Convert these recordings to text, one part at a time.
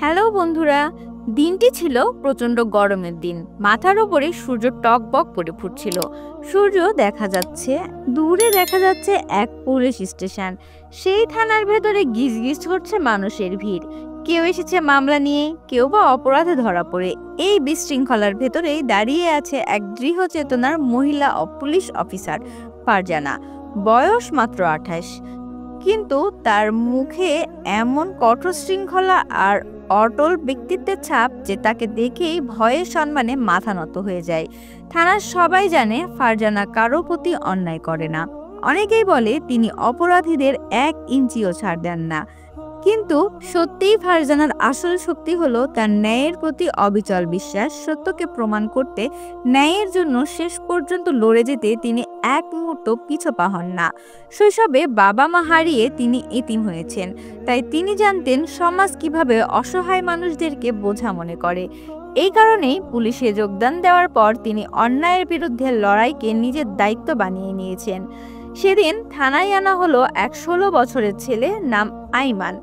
Hello বন্ধুরা, দিনটি ছিল প্রচন্ড গরমের দিন। মাথার উপরে সূর্য টকবক করে ফুটছিল। সূর্য দেখা যাচ্ছে, দূরে দেখা যাচ্ছে এক পুলিশ স্টেশন। সেই থানার ভেতরে গিজগিজ করছে মানুষের ভিড়। কেউ এসেছে মামলা নিয়ে, কেউ বা অপরাধে ধরা পড়ে। এই বিশৃঙ্খলার ভেতরেই দাঁড়িয়ে আছে এক দৃঢ় চেতনার মহিলা পুলিশ অফিসার, ফারজানা। বয়স মাত্র 28, কিন্তু তার মুখে এমন কঠোর শৃঙ্খলা আর অটল ব্যক্তিত্বের ছাপ যে তাকে দেখেই ভয়ে সম্মানে মাথা নত হয়ে যায়। থানার সবাই জানে ফারজানা কারো প্রতি অন্যায় করে না। অনেকেই বলে তিনি অপরাধীদের 1 ইঞ্চিও ছাড় দেন না, কিন্তু সত্যিই ফারজানার আসল শক্তি হলো তার ন্যায়ের প্রতি অবিচল বিশ্বাস। সত্যকে প্রমাণ করতে, ন্যায়ের জন্য শেষ পর্যন্ত লড়ে যেতে তিনি এক মুহূর্ত পিছপা হন না। শৈশবে বাবা মা হারিয়ে তিনি এতিম হয়েছেন, তাই তিনি জানতেন সমাজ কিভাবে অসহায় মানুষদেরকে বোঝা মনে করে। এই কারণেই পুলিশে যোগদান দেওয়ার পর তিনি অন্যায়ের বিরুদ্ধে লড়াইকে নিজের দায়িত্ব বানিয়ে নিয়েছেন। সেদিন থানায় আনা হলো এক 16 বছরের ছেলে, নাম আইমান।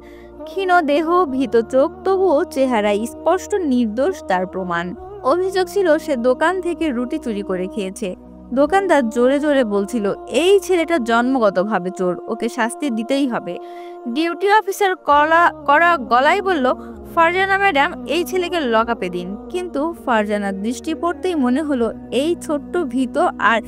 ক্ষীণ দেহ, ভীত চোখ, তবুও চেহারায় স্পষ্ট নির্দোষ তার প্রমাণ। অভিযোগ ছিল সে দোকান থেকে রুটি চুরি করে খেয়েছে। দোকানদার জোরে জোরে বলছিল, এই ছেলেটা জন্মগতভাবে চোর, ওকে শাস্তি দিতেই হবে। ডিউটি অফিসার কড়া গলায় বলল, ফারজানা ম্যাডাম, এই ছেলেকে লকআপে দিন। কিন্তু ফারজানার দৃষ্টি পড়তেই মনে হলো এই ছোট্ট ভীত আর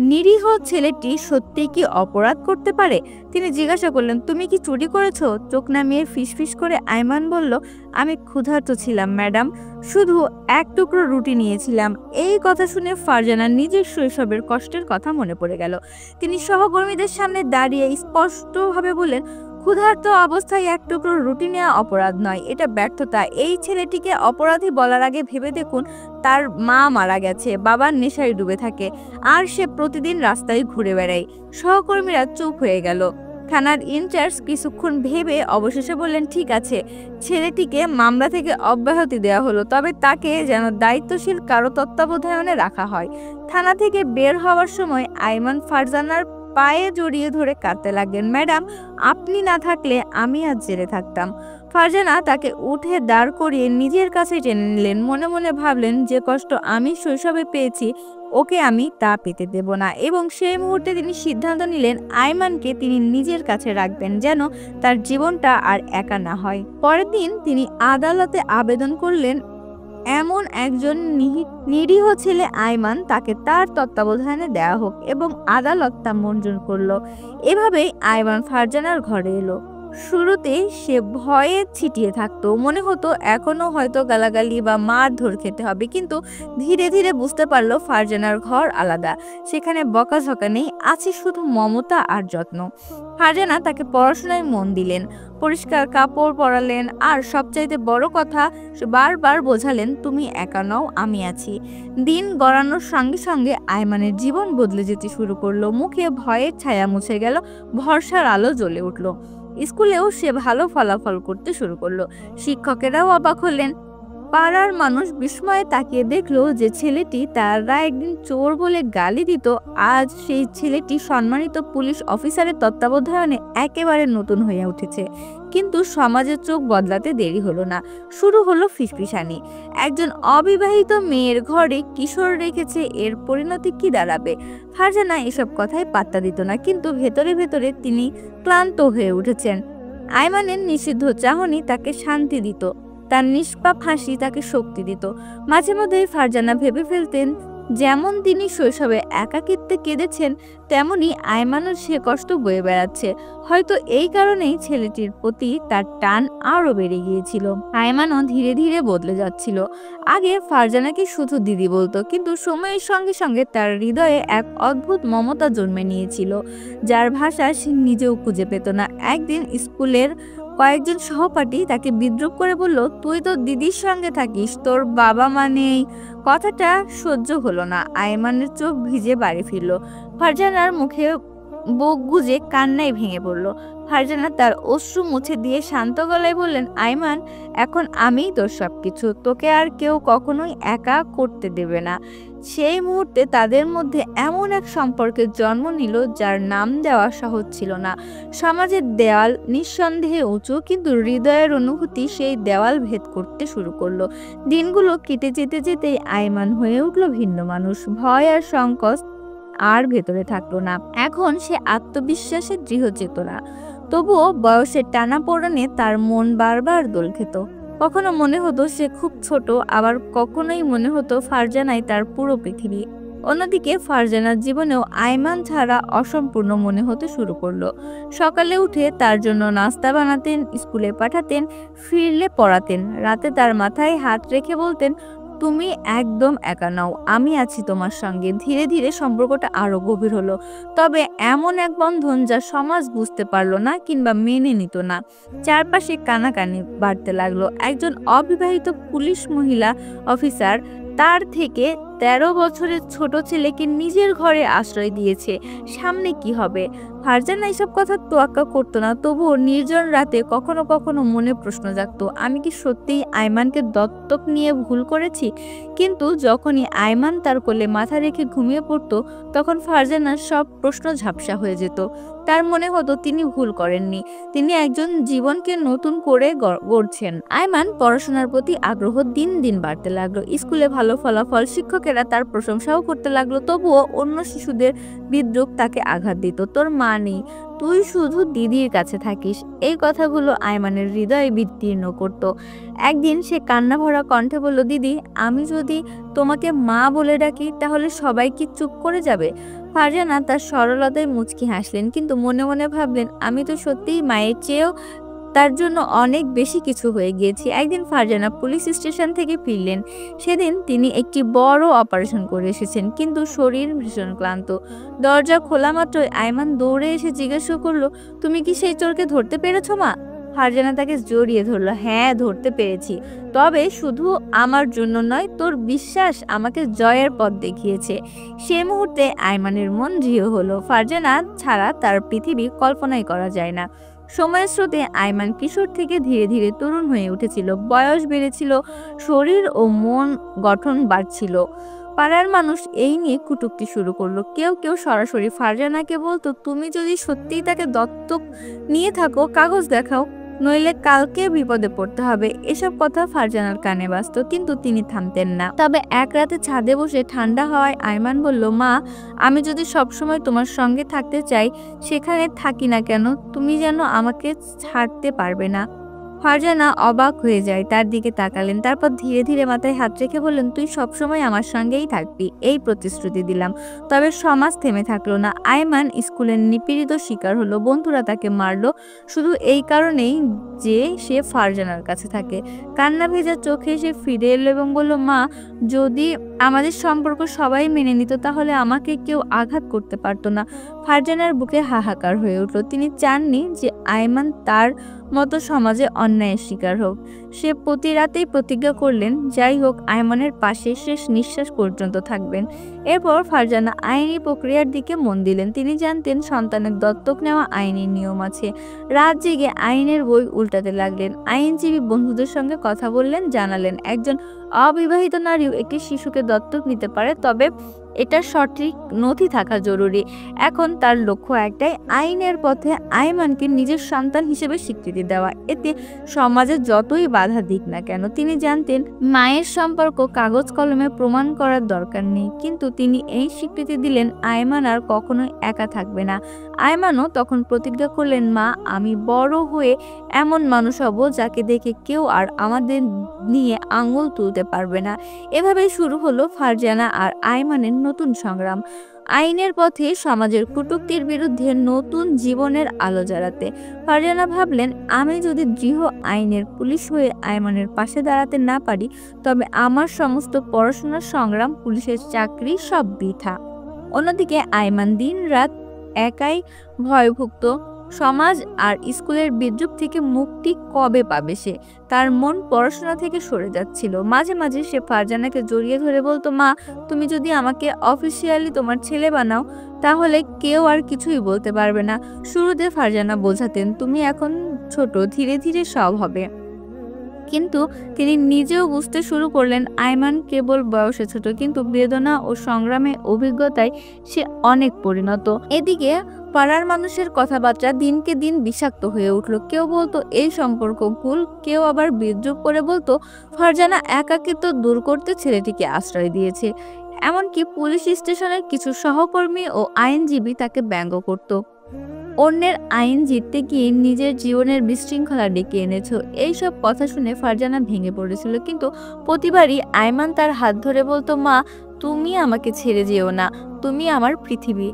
নিরীহ ছেলেটি সত্যি কি অপরাধ করতে পারে। তিনি জিজ্ঞাসা করলেন, তুমি কি চুরি করেছো? চোখ নামিয়ে ফিসফিস করে আইমান বলল, আমি ক্ষুধার্ত ছিলাম ম্যাডাম, শুধু এক টুকরো রুটি নিয়েছিলাম। এই কথা শুনে ফারজানার নিজের শৈশবের কষ্টের কথা মনে পড়ে গেল। তিনি সহকর্মীদের সামনে দাঁড়িয়ে স্পষ্টভাবে বললেন, ক্ষুধার্ত অবস্থায় এক টুকরো রুটি নেওয়া অপরাধ নয়, এটা ব্যর্থতা। এই ছেলেটিকে অপরাধী বলার আগে ভেবে দেখুন, তার মা মারা গেছে, বাবার নেশায় ডুবে থাকে, আর সে প্রতিদিন রাস্তায় ঘুরে বেড়ায়। সহকর্মীরা চুপ হয়ে গেল। থানার ইনচার্জ কিছুক্ষণ ভেবে অবশেষে বললেন, ঠিক আছে, ছেলেটিকে মামলা থেকে অব্যাহতি দেওয়া হলো, তবে তাকে যেন দায়িত্বশীল কারো তত্ত্বাবধানে রাখা হয়। থানা থেকে বের হওয়ার সময় আইমান ফারজানার পায়ে জড়িয়ে ধরে কাঁদতে লাগলেন, ম্যাডাম, আপনি না থাকলে আমি আজ জেলে থাকতাম। ফারজানা তাকে উঠে দাঁড় করিয়ে নিজের কাছে টেনে নিলেন। মনে মনে ভাবলেন, যে কষ্ট আমি শৈশবে পেয়েছি ওকে আমি তা পেতে দেব না। এবং সেই মুহূর্তে তিনি সিদ্ধান্ত নিলেন আইমানকে তিনি নিজের কাছে রাখবেন, যেন তার জীবনটা আর একা না হয়। পরের দিন তিনি আদালতে আবেদন করলেন এমন একজন নিরীহ ছেলে আইমান, তাকে তার তত্ত্বাবধানে দেওয়া হোক, এবং আদালত তা মঞ্জুর করলো। এভাবেই আইমান ফারজানার ঘরে এলো। শুরুতে সে ভয়ে ছিটিয়ে থাকতো, মনে হতো এখনো হয়তো গালাগালি বা মারধর খেতে হবে, কিন্তু ধীরে ধীরে বুঝতে পারলো ফারজানার ঘর আলাদা। সেখানে বকাঝকা নেই, আছে শুধু মমতা আর যত্ন। ফারজানা তাকে পড়াশোনায় মন দিলেন, পরিষ্কার কাপড় পরালেন, আর সবচাইতে বড় কথা, বারবার বোঝালেন, তুমি একা নও, আমি আছি। দিন গড়ানোর সঙ্গে সঙ্গে আইমানের জীবন বদলে যেতে শুরু করলো। মুখে ভয়ের ছায়া মুছে গেল, ভরসার আলো জ্বলে উঠল। স্কুলেও সে ভালো ফলাফল করতে শুরু করলো। শিক্ষকেরাও অবাক হলেন। পাড়ার মানুষ বিস্ময়ে তাকিয়ে দেখলো যে ছেলেটি তারা একদিন চোর বলে গালি দিত, আজ সেই ছেলেটি সম্মানিত পুলিশ অফিসারের তত্ত্বাবধানে একেবারে নতুন হয়ে উঠেছে। কিন্তু সমাজের চোখ বদলাতে দেরি হলো না। শুরু হলো ফিসফিসানি। একজন অবিবাহিত মেয়ের ঘরে কিশোর রেখেছে, এর পরিণতি কি দাঁড়াবে? ফারজানা এসব কথায় পাত্তা দিত না, কিন্তু ভেতরে ভেতরে তিনি ক্লান্ত হয়ে উঠেছেন। আইমানের নিষিদ্ধ চাহনি তাকে শান্তি দিত, তার নিষ্পাপ হাসি তাকে শক্তি দিত। মাঝে মধ্যে ফারজানা ভেবে ফেলতেন, যেমন তিনি শৈশবে একাকিত্বে কেঁদেছেন, তেমনি আইমানও সে কষ্ট বয়ে বেড়াচ্ছে। হয়তো এই কারণেই ছেলেটির প্রতি তার টান আরও বেড়ে গিয়েছিল। আইমানও ধীরে ধীরে বদলে যাচ্ছিল। আগে ফারজানাকে শুধু দিদি বলতো, কিন্তু সময়ের সঙ্গে সঙ্গে তার হৃদয়ে এক অদ্ভুত মমতা জন্মে নিয়েছিল, যার ভাষা সে নিজেও খুঁজে পেত না। একদিন স্কুলের কয়েকজন সহপাঠী তাকে বিদ্রূপ করে বলল, তুই তো দিদির সঙ্গে থাকিস, তোর বাবা মা নেই। কথাটা সহ্য হলো না। আইমানের চোখ ভিজে বাড়ি ফিরল। ফারজানার মুখে বুক গুজে কান্নায় ভেঙে পড়ল। ফারজানা তার অশ্রু মুছে দিয়ে শান্ত গলায় বললেন, আইমান, এখন আমিই তোর সবকিছু, তোকে আর কেউ কখনোই একা করতে দেবে না। সেই মুহূর্তে তাদের মধ্যে এমন এক সম্পর্কের জন্ম নিল যার নাম দেওয়া সহজ ছিল না। সমাজের দেওয়াল নিঃসন্দেহে উঁচু, কিন্তু হৃদয়ের অনুভূতি সেই দেওয়াল ভেদ করতে শুরু করলো। দিনগুলো কেটে যেতে যেতেই আইমান হয়ে উঠল ভিন্ন মানুষ। ভয় আর সংকোচ আর ভেতরে থাকলো না। এখন সে আত্মবিশ্বাসের দৃঢ় চেতনা। তবুও বয়সের টানাপোড়েনে তার মন বারবার দোল খেত। কখনো মনে হতো সে খুব ছোট, আবার কখনোই মনে হতো ফারজানাই তার পুরো পৃথিবী। অন্যদিকে ফারজানার জীবনেও আইমান ছাড়া অসম্পূর্ণ মনে হতে শুরু করলো। সকালে উঠে তার জন্য নাস্তা বানাতেন, স্কুলে পাঠাতেন, ফিরলে পড়াতেন। রাতে তার মাথায় হাত রেখে বলতেন, তুমি একদম একা নাও, আমি আছি তোমার সঙ্গে। ধীরে ধীরে সম্পর্কটা আরো গভীর হলো, তবে এমন এক বন্ধন যা সমাজ বুঝতে পারলো না কিংবা মেনে নিত না। চারপাশে কানাকানি বাড়তে লাগলো। একজন অবিবাহিত পুলিশ মহিলা অফিসার তার থেকে 13 বছরের ছোট ছেলেকে নিজের ঘরে আশ্রয় দিয়েছে। সামনে কি হবে? ফারজানা এসব কথা তোয়াক্কা করতো না, তবুও নির্জন রাতে কখনো কখনো মনে প্রশ্ন জাগতো, আমি কি সত্যিই আইমানকে দত্তক নিয়ে ভুল করেছি? কিন্তু যখনই আইমান তার কোলে মাথা রেখে ঘুমিয়ে পড়তো, তখন ফারজানার সব প্রশ্ন ঝাপসা হয়ে যেত। তার মনে হতো তিনি ভুল করেননি, তিনি একজন জীবনকে নতুন করে গড়ছেন। আইমান পড়াশোনার প্রতি আগ্রহ দিন দিন বাড়তে লাগলো। স্কুলে ভালো ফলাফল, শিক্ষকেরা তার প্রশংসাও করতে লাগলো। তবুও অন্য শিশুদের বিদ্রুপ তাকে আঘাত দিত। তোর মা নেই, তুই শুধু দিদির কাছে থাকিস, এই কথাগুলো আইমানের হৃদয়ে বিদীর্ণ করত। একদিন সে কান্না ভরা কণ্ঠে বলল, দিদি, আমি যদি তোমাকে মা বলে ডাকি তাহলে সবাই কি চুপ করে যাবে? ফারজানা তার সরলতায় মুচকি হাসলেন, কিন্তু মনে মনে ভাবলেন, আমি তো সত্যিই মায়ের চেয়েও তার জন্য অনেক বেশি কিছু হয়ে গিয়েছি। একদিন ফারজানা পুলিশ স্টেশন থেকে ফিরলেন। সেদিন তিনি একটি বড় অপারেশন করে এসেছেন, কিন্তু শরীর ভীষণ ক্লান্ত। দরজা খোলা মাত্রই আইমান দৌড়ে এসে জিজ্ঞাসা করলো, তুমি কি সেই চোরকে ধরতে পেরেছো মা? ফারজানা তাকে জড়িয়ে ধরলো, হ্যাঁ, ধরতে পেরেছি, তবে শুধু আমার জন্য নয়, তোর বিশ্বাস আমাকে জয়ের পথ দেখিয়েছে। সে মুহূর্তে আইমানের মন দৃঢ় হলো। ফারজানা ছাড়া তার পৃথিবী কল্পনাই করা যায় না। সময়ের স্রোতে আইমান কিশোর থেকে ধীরে ধীরে তরুণ হয়ে উঠেছিল। বয়স বেড়েছিল, শরীর ও মন গঠন বাড়ছিল। পাড়ার মানুষ এই নিয়ে কটূক্তি শুরু করলো। কেউ কেউ সরাসরি ফারজানাকে বলতো, তুমি যদি সত্যিই তাকে দত্তক নিয়ে থাকো, কাগজ দেখাও, নইলে কালকে বিপদে পড়তে হবে। এসব কথা ফারজানার কানে বাজতো, কিন্তু তিনি থামতেন না। তবে এক রাতে ছাদে বসে ঠান্ডা হাওয়ায় আইমান বলল, মা, আমি যদি সবসময় তোমার সঙ্গে থাকতে চাই, সেখানে থাকি না কেন? তুমি যেন আমাকে ছাড়তে পারবে না। ফারজানা অবাক হয়ে যায়, তার দিকে তাকালেন, তারপর ধীরে ধীরে মাথায় হাত রেখে বললেন, তুই সবসময় আমার সঙ্গেই থাকবি, এই প্রতিশ্রুতি দিলাম। তবে সমাজ থেমে থাকলো না। আইমান স্কুলের নিপীড়িত শিকার হলো। বন্ধুরা তাকে মারলো শুধু এই কারণেই যে সে ফারজানার কাছে থাকে। কান্না ভেজা চোখে সে ফিরে এলো এবং বলল, মা, যদি আমাদের সম্পর্ক সবাই মেনে নিত তাহলে আমাকে কেউ আঘাত করতে পারতো না। ফারজানার বুকে হাহাকার হয়ে উঠল। তিনি চাননি যে আইমান তার মতো সমাজে অন্যায়ের শিকার হোক। সে প্রতি রাতেই প্রতিজ্ঞা করলেন, যাই হোক আইমানের পাশে শেষ নিঃশ্বাস পর্যন্ত থাকবেন। এরপর ফারজানা আইনি প্রক্রিয়ার দিকে মন দিলেন। তিনি জানতেন সন্তানের দত্তক নেওয়া আইনি নিয়ম আছে। রাত জেগে আইনের বই উল্টাতে লাগলেন। আইনজীবী বন্ধুদের সঙ্গে কথা বললেন, জানালেন একজন অবিবাহিত নারীও একটি শিশুকে দত্তক নিতে পারে, তবে এটার সঠিক নথি থাকা জরুরি। এখন তার লক্ষ্য একটাই, আইনের পথে আইমানকে নিজের সন্তান হিসেবে স্বীকৃতি দেওয়া। এতে সমাজে যতই বাধা দিক না কেন, তিনি জানতেন মায়ের সম্পর্ক কাগজ কলমে প্রমাণ করার দরকার নেই। কিন্তু তিনি এই স্বীকৃতি দিলেন, আইমান আর কখনোই একা থাকবে না। আইমানও তখন প্রতিজ্ঞা করলেন, মা, আমি বড় হয়ে এমন মানুষ হব যাকে দেখে কেউ আর আমাদের নিয়ে আঙুল তুলতে পারবে না। এভাবেই শুরু হলো ফারজানা আর আইমানের নতুন সংগ্রাম, আইনের পথে সমাজের কটূক্তির বিরুদ্ধে নতুন জীবনের আলো জ্বালাতে। ফারজানা ভাবলেন, আমি যদি দৃঢ় আইনের পুলিশ হয়ে আইমানের পাশে দাঁড়াতে না পারি, তবে আমার সমস্ত পড়াশোনার সংগ্রাম, পুলিশের চাকরি সব বৃথা। অন্যদিকে আইমান দিন রাত একাই ভয়ভুক্ত। সমাজ আর স্কুলের বিদ্রূপ থেকে মুক্তি কবে পাবে সে? তার মন পড়াশোনা থেকে সরে যাচ্ছিল। মাঝে মাঝে সে ফারজানাকে জড়িয়ে ধরে বলতো, মা, তুমি যদি আমাকে অফিসিয়ালি তোমার ছেলে বানাও তাহলে কেউ আর কিছুই বলতে পারবে না। শুরুতে ফারজানা বোঝাতেন, তুমি এখন ছোট, ধীরে ধীরে সব হবে। কিন্তু তিনি নিজেও বুঝতে শুরু করলেন আয়মান কেবল বয়সে ছোট, কিন্তু বেদনা ও সংগ্রামে অভিজ্ঞতায় সে অনেক পরিণত। এদিকে পাড়ার মানুষের কথাবার্তা দিনকে দিন বিষাক্ত হয়ে উঠল। কেউ বলতো এই সম্পর্ক ভুল, কেউ আবার বিদ্রূপ করে বলতো ফারজানা একাকিত্ব দূর করতে ছেলেটিকে আশ্রয় দিয়েছে। এমনকি পুলিশ স্টেশনের কিছু সহকর্মী ও আইনজীবী তাকে ব্যঙ্গ করত। অন্যের আইন জিততে গিয়ে নিজের জীবনের বিশৃঙ্খলা ডেকে এনেছো, এইসব কথা শুনে ফারজানা ভেঙে পড়েছিল। কিন্তু প্রতিবারই আয়মান তার হাত ধরে বলতো, মা, তুমি আমাকে ছেড়ে যেও না, তুমি আমার পৃথিবী।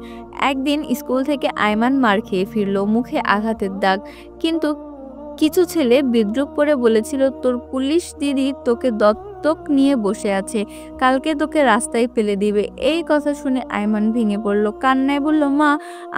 একদিন স্কুল থেকে আয়মান মার খেয়ে ফিরল, মুখে আঘাতের দাগ। কিন্তু কিছু ছেলে বিদ্রূপ করে বলেছিল, তোর পুলিশ দিদি তোকে দত্তক নিয়ে বসে আছে, কালকে তোকে রাস্তায় ফেলে দিবে। এই কথা শুনে আয়মান ভেঙে পড়ল, কান্নায় বলল, মা,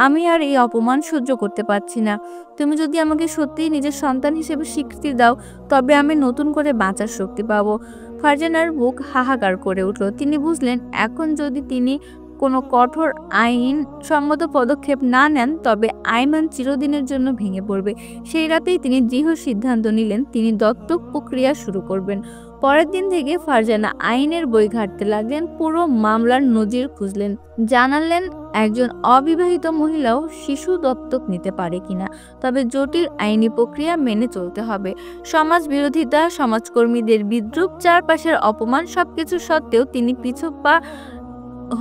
আমি আর এই অপমান সহ্য করতে পারছি না। তুমি যদি আমাকে সত্যিই নিজের সন্তান হিসেবে স্বীকৃতি দাও তবে আমি নতুন করে বাঁচার শক্তি পাবো। ফারজানার বুক হাহাকার করে উঠল। তিনি বুঝলেন এখন যদি তিনি কোনো কঠোর আইন সঙ্গত পদক্ষেপ না নেন তবে আয়মান চিরদিনের জন্য ভেঙে পড়বে। সেই রাতেই তিনি দৃঢ় সিদ্ধান্ত নিলেন, তিনি দত্তক প্রক্রিয়া শুরু করবেন। পরের দিন থেকে ফারজানা আইনের বই ঘাঁটতে লাগলেন, পুরো মামলার নজির খুঁজলেন, জানালেন একজন অবিবাহিত মহিলাও শিশু দত্তক নিতে পারে কিনা। তবে জটিল আইনি প্রক্রিয়া মেনে চলতে হবে। সমাজ বিরোধিতা, সমাজকর্মীদের বিদ্রূপ, চারপাশের অপমান, সবকিছু সত্ত্বেও তিনি পিছু পা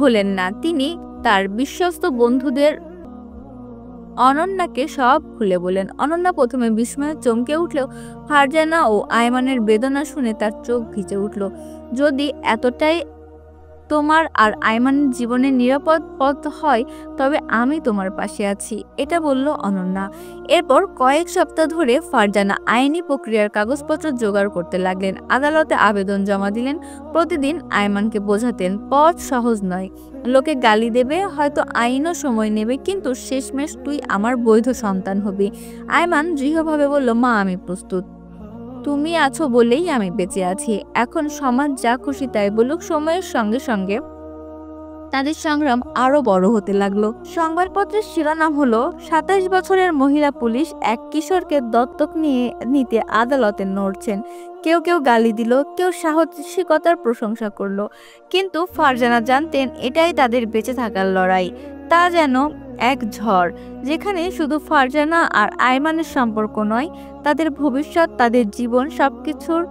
হলেন না। তিনি তার বিশ্বস্ত বন্ধুদের অনন্যাকে সব খুলে বলেন। অনন্যা প্রথমে বিস্ময়ে চমকে উঠলেও ফারজানা ও আয়মানের বেদনা শুনে তার চোখ ভিজে উঠল। যদি এতটাই তোমার আর আয়মানের জীবনের নিরাপদ পথ হয় তবে আমি তোমার পাশে আছি, এটা বলল অনন্যা। এরপর কয়েক সপ্তাহ ধরে ফারজানা আইনি প্রক্রিয়ার কাগজপত্র জোগাড় করতে লাগলেন, আদালতে আবেদন জমা দিলেন। প্রতিদিন আয়মানকে বোঝাতেন পথ সহজ নয়, লোকে গালি দেবে, হয়তো আইনও সময় নেবে, কিন্তু শেষমেশ তুই আমার বৈধ সন্তান হবি। আয়মান দৃঢ়ভাবে বলল, মা, আমি প্রস্তুত, তুমি আছো বলেই আমি বেঁচে আছি। এখন সমাজ যা খুশি তাই বলুক। সময়ের সঙ্গে সঙ্গে তাদের সংগ্রাম আরো বড় হতে লাগলো। সংবাদপত্রের শিরোনাম হলো ২৭ বছরের মহিলা পুলিশ এক কিশোরকে দত্তক নিতে আদালতে নড়ছেন। কেউ কেউ গালি দিল, কেউ সাহসিকতার প্রশংসা করলো, কিন্তু ফারজানা জানতেন এটাই তাদের বেঁচে থাকার লড়াই। তা যেন এক ঝড়, যেখানে শুধু ফারজানা আর আয়মানের সম্পর্ক নয়, তাদের ভবিষ্যৎ, তাদের জীবন, সবকিছুর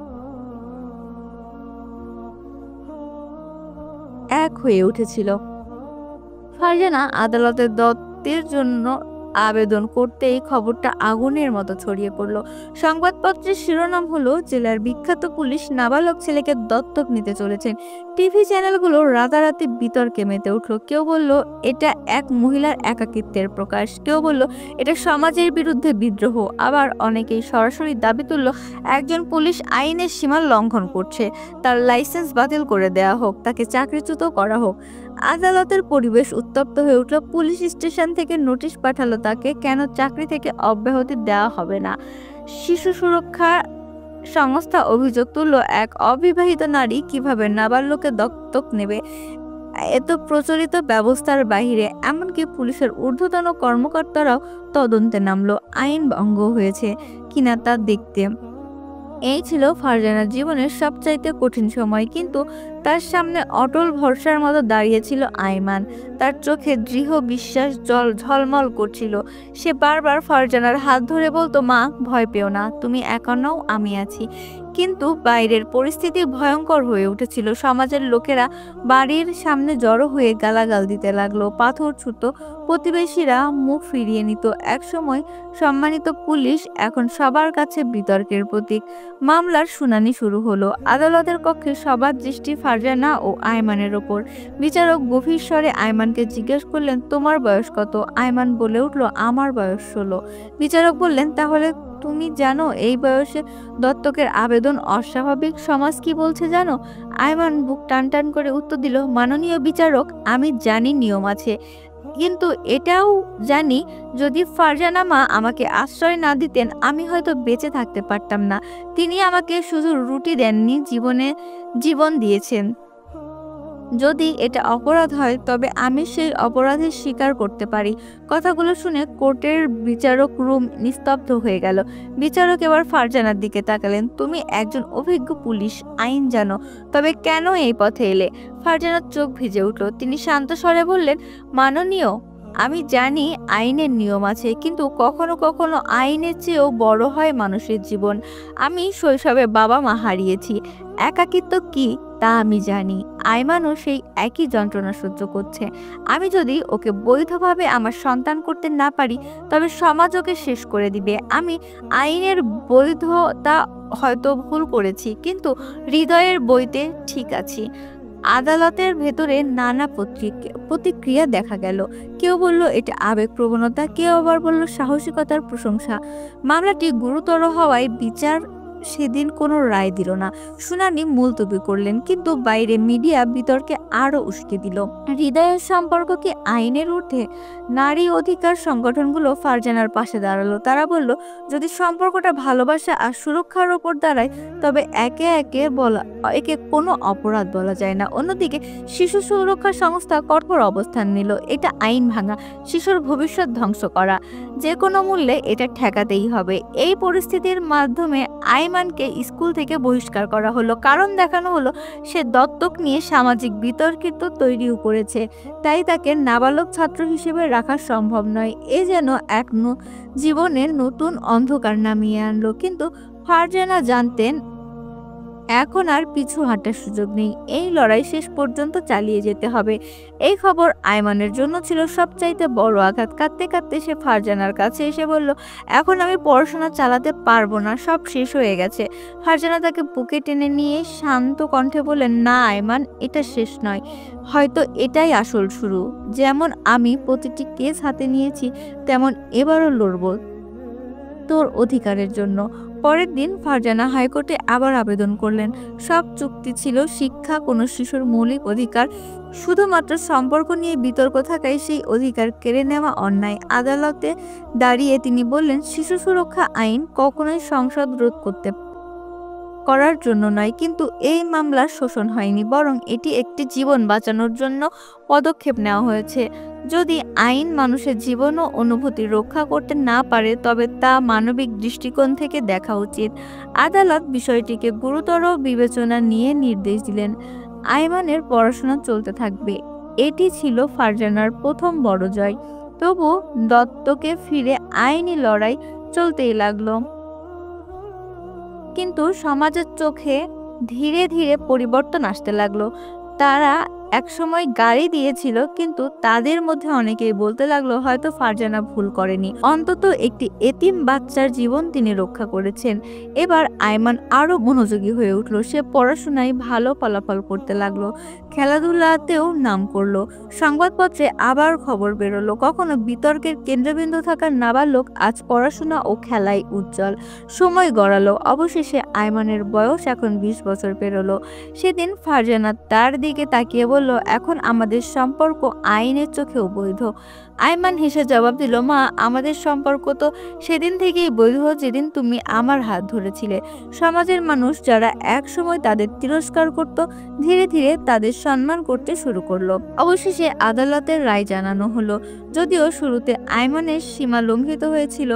এক হয়ে উঠেছিল। ফারজানা আদালতে দত্তের জন্য আবেদন করতেই খবরটা আগুনের মতো ছড়িয়ে পড়ল। সংবাদপত্রের শিরোনাম হলো, জেলার বিখ্যাত পুলিশ নাবালক ছেলেকে দত্তক নিতে চলেছেন। টিভি চ্যানেলগুলো রাতারাতি বিতর্কে মেতে উঠল। কেউ বলল এটা এক মহিলার একাকিত্বের প্রকাশ, কেউ বলল এটা সমাজের বিরুদ্ধে বিদ্রোহ, আবার অনেকেই সরাসরি দাবি তুলল একজন পুলিশ আইনের সীমা লঙ্ঘন করছে, তার লাইসেন্স বাতিল করে দেওয়া হোক, তাকে চাকরিচ্যুত করা হোক। আদালতের পরিবেশ উত্তপ্ত হয়ে উঠল। পুলিশ স্টেশন থেকে নোটিশ পাঠালো তাকে, কেন চাকরি থেকে অব্যাহতি দেওয়া হবে না। শিশু সুরক্ষা সংস্থা অভিযোগ তুলল, এক অবিবাহিত নারী কিভাবে নাবালককে দত্তক নেবে, এত প্রচলিত ব্যবস্থার বাইরে। এমনকি পুলিশের ঊর্ধ্বতন কর্মকর্তারাও তদন্তে নামলো, আইন ভঙ্গ হয়েছে কিনা তা দেখতে। এই ছিল ফারজানার জীবনের সবচাইতে কঠিন সময়, কিন্তু তার সামনে অটল ভরসার মতো দাঁড়িয়েছিল আয়মান। তার চোখে দৃঢ় বিশ্বাস ঝলমল করছিল। সে বারবার ফারজানার হাত ধরে বলতো, মা, ভয় পেও না, তুমি একা নও, আমি আছি। কিন্তু বাইরের পরিস্থিতি ভয়ঙ্কর হয়ে উঠেছিল। সমাজের লোকেরা বাড়ির সামনে জড়ো হয়ে গালাগাল দিতে লাগলো, পাথর ছুঁতো, প্রতিবেশীরা মুখ ফিরিয়ে নিত। একসময় সম্মানিত পুলিশ এখন সবার কাছে বিতর্কের প্রতীক। মামলার শুনানি শুরু হলো। আদালতের কক্ষে সবার দৃষ্টি ফারজানা ও আয়মানের ওপর। বিচারক গভীর স্বরে আয়মানকে জিজ্ঞেস করলেন, তোমার বয়স কত? আয়মান বলে উঠল, আমার বয়স ১৬। বিচারক বললেন, তাহলে তুমি জানো এই বয়সে দত্তকের আবেদন অস্বাভাবিক, সমাজ কি বলছে জানো? আয়মান বুক টান টান করে উত্তর দিল, মাননীয় বিচারক, আমি জানি নিয়ম আছে, কিন্তু এটাও জানি যদি ফারজানা মা আমাকে আশ্রয় না দিতেন আমি হয়তো বেঁচে থাকতে পারতাম না। তিনি আমাকে শুধু রুটি দেননি, জীবন দিয়েছেন। যদি এটা অপরাধ হয় তবে আমি সেই অপরাধের স্বীকার করতে পারি। কথাগুলো শুনে কোর্টের বিচারক রুম নিস্তব্ধ হয়ে গেল। বিচারক এবার ফারজানার দিকে তাকালেন। তুমি একজন অভিজ্ঞ পুলিশ, আইন জানো, তবে কেন এই পথে এলে? ফারজানার চোখ ভিজে উঠল। তিনি শান্ত স্বরে বললেন, মাননীয়, আমি জানি আইনের নিয়ম আছে, কিন্তু কখনো কখনো আইনের চেয়েও বড় হয় মানুষের জীবন। আমি শৈশবে বাবা মা হারিয়েছি। একাকিত্ব কি তা আমি জানি। আইমানও সেই একই যন্ত্রণা সহ্য করছে। আমি যদি ওকে বৈধভাবে আমার সন্তান করতে না পারি তবে সমাজ ওকে শেষ করে দিবে। আমি আইনের বৈধতা হয়তো ভুল করেছি, কিন্তু হৃদয়ের বইতে ঠিক আছি। আদালতের ভেতরে নানা প্রতিক্রিয়া দেখা গেল। কেউ বলল এটা আবেগপ্রবণতা, কেউ আবার বলল সাহসিকতার প্রশংসা। মামলাটি গুরুতর হওয়ায় বিচার সেদিন কোনো রায় দিল না। শুনানি মুলতবি করলেন, কিন্তু বাইরে মিডিয়া বিতর্কে আরো উস্কে দিল। হৃদয়ের সম্পর্ক কি আইনের ঊর্ধ্বে? নারী অধিকার সংগঠনগুলো ফারজানার পাশে দাঁড়ালো। তারা বলল, যদি সম্পর্কটা ভালোবাসা আর সুরক্ষার ওপর দাঁড়ায় তবে একে কোনো অপরাধ বলা যায় না। অন্যদিকে শিশু সুরক্ষা সংস্থা কঠোর অবস্থান নিল। এটা আইন ভাঙা, শিশুর ভবিষ্যৎ ধ্বংস করা। যে কোনো মূল্যে এটা ঠেকাতেই হবে। এই পরিস্থিতির মাধ্যমে আইমানকে স্কুল থেকে বহিষ্কার করা হলো। কারণ দেখানো হলো সে দত্তক নিয়ে সামাজিক বিতর্কিত তৈরিও করেছে, তাই তাকে নাবালক ছাত্র হিসেবে রাখা সম্ভব নয়। এ যেন এক জীবনের নতুন অন্ধকার নামিয়ে আনলো। কিন্তু ফারজানা জানতেন এখন আর পিছু হাঁটার সুযোগ নেই। এই লড়াই শেষ পর্যন্ত চালিয়ে যেতে হবে। এই খবর আইমানের জন্য ছিল সবচাইতে বড় আঘাত। কাঁদতে কাঁদতে সে ফারজানার কাছে এসে বলল, এখন আমি পড়াশোনা চালাতে পারবো না, সব শেষ হয়ে গেছে। ফারজানা তাকে বুকে টেনে নিয়ে শান্ত কণ্ঠে বললেন, না আইমান, এটা শেষ নয়, হয়তো এটাই আসল শুরু। যেমন আমি প্রতিটি কেস হাতে নিয়েছি, তেমন এবারও লড়বো তোর অধিকারের জন্য। পরের দিন ফারজানা হাইকোর্টে আবার আবেদন করলেন। সব চুক্তি ছিল শিক্ষা, কোনো শিশুর মৌলিক অধিকার। শুধুমাত্র সম্পর্ক নিয়ে বিতর্ক থাকায় সেই অধিকার কেড়ে নেওয়া অন্যায়। আদালতে দাঁড়িয়ে তিনি বললেন, শিশু সুরক্ষা আইন কখনোই সংসদ রোধ করার জন্য নয়, কিন্তু এই মামলার শোষণ হয়নি, বরং এটি একটি জীবন বাঁচানোর জন্য পদক্ষেপ নেওয়া হয়েছে। যদি আইন মানুষের জীবন ও অনুভূতি রক্ষা করতে না পারে তবে তা মানবিক দৃষ্টিকোণ থেকে দেখা উচিত। আদালত বিষয়টিকে গুরুতর বিবেচনা নিয়ে নির্দেশ দিলেন। আইমানের পড়াশোনা চলতে থাকবে। এটি ছিল ফারজানার প্রথম বড় জয়। তবু দত্তকে ফিরে আইনি লড়াই চলতেই লাগলো। কিন্তু সমাজের চোখে ধীরে ধীরে পরিবর্তন আসতে লাগলো। তারা একসময় গালি দিয়েছিল, কিন্তু তাদের মধ্যে অনেকেই বলতে লাগলো হয়তো ফারজানা ভুল করেনি, অন্তত একটি এতিম বাচ্চার জীবন তিনি রক্ষা করেছেন। এবার আইমান আরো মনোযোগী হয়ে উঠল। সে পড়াশোনায় ভালো ফলাফল করতে লাগলো, খেলাধুলাতেও নাম করলো। সংবাদপত্রে আবার খবর বেরোলো, কখনো বিতর্কের কেন্দ্রবিন্দু থাকা নাবালক আজ পড়াশোনা ও খেলায় উজ্জ্বল। সময় গড়ালো। অবশেষে আইমানের বয়স এখন 20 বছর পেরোলো। সেদিন ফারজানা তার দিকে তাকিয়ে বলল, এখন আমাদের সম্পর্ক আইনের চোখেও বৈধ। আইমান হেসে জবাব দিল, মা, আমাদের সম্পর্ক তো সেদিন থেকেই বৈধ যেদিন তুমি আমার হাত ধরেছিলে। সমাজের মানুষ যারা এক সময় তাদের তিরস্কার করত, ধীরে ধীরে তাদের সম্মান করতে শুরু করলো। অবশেষে আদালতের রায় জানানো হলো। যদিও শুরুতে আইমানের সীমা লঙ্ঘিত হয়েছিল,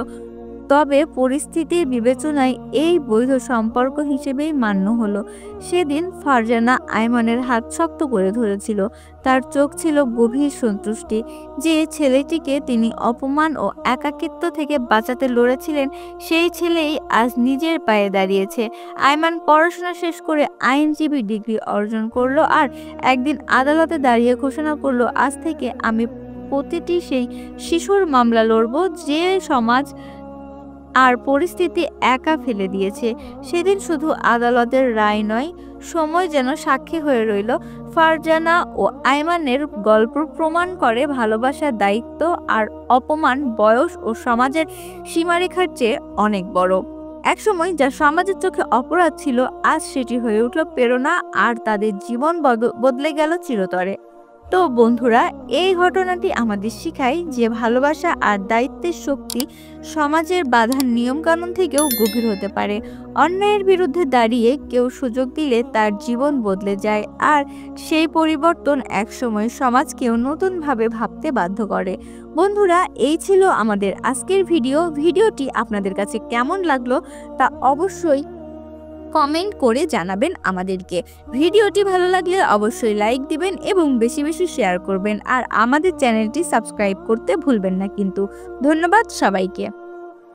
তবে পরিস্থিতির বিবেচনায় এই বৈধ সম্পর্ক হিসেবেই মান্য হলো। সেদিন ফারজানা আইমানের হাত শক্ত করে ধরেছিল। তার চোখ ছিল গভীর সন্তুষ্টি। যে ছেলেটিকে তিনি অপমান ও একাকিত্ব থেকে বাঁচাতে লড়েছিলেন, সেই ছেলেই আজ নিজের পায়ে দাঁড়িয়েছে। আইমান পড়াশোনা শেষ করে আইনজীবী ডিগ্রি অর্জন করলো আর একদিন আদালতে দাঁড়িয়ে ঘোষণা করলো, আজ থেকে আমি প্রতিটি সেই শিশুর মামলা লড়ব যে সমাজ আর পরিস্থিতি একা ফেলে দিয়েছে। সেদিন শুধু আদালতের রায় নয়, সময় যেন সাক্ষী হয়ে রইল। ফারজানা ও আইমানের গল্প প্রমাণ করে ভালোবাসার দায়িত্ব আর অপমান বয়স ও সমাজের সীমারেখার চেয়ে অনেক বড়। একসময় যা সমাজের চোখে অপরাধ ছিল, আজ সেটি হয়ে উঠল প্রেরণা, আর তাদের জীবন বদলে গেল চিরতরে। তো বন্ধুরা, এই ঘটনাটি আমাদের শেখায় যে ভালোবাসা আর দায়িত্বের শক্তি সমাজের বাধার নিয়মকানুন থেকেও গভীর হতে পারে। অন্যায়ের বিরুদ্ধে দাঁড়িয়ে কেউ সুযোগ দিলে তার জীবন বদলে যায়, আর সেই পরিবর্তন একসময় সমাজকেও নতুনভাবে ভাবতে বাধ্য করে। বন্ধুরা, এই ছিল আমাদের আজকের ভিডিওটি আপনাদের কাছে কেমন লাগলো তা অবশ্যই কমেন্ট করে জানাবেন আমাদেরকে। ভিডিওটি ভালো লাগলে অবশ্যই লাইক দিবেন এবং বেশি বেশি শেয়ার করবেন, আর আমাদের চ্যানেলটি সাবস্ক্রাইব করতে ভুলবেন না কিন্তু। ধন্যবাদ সবাইকে।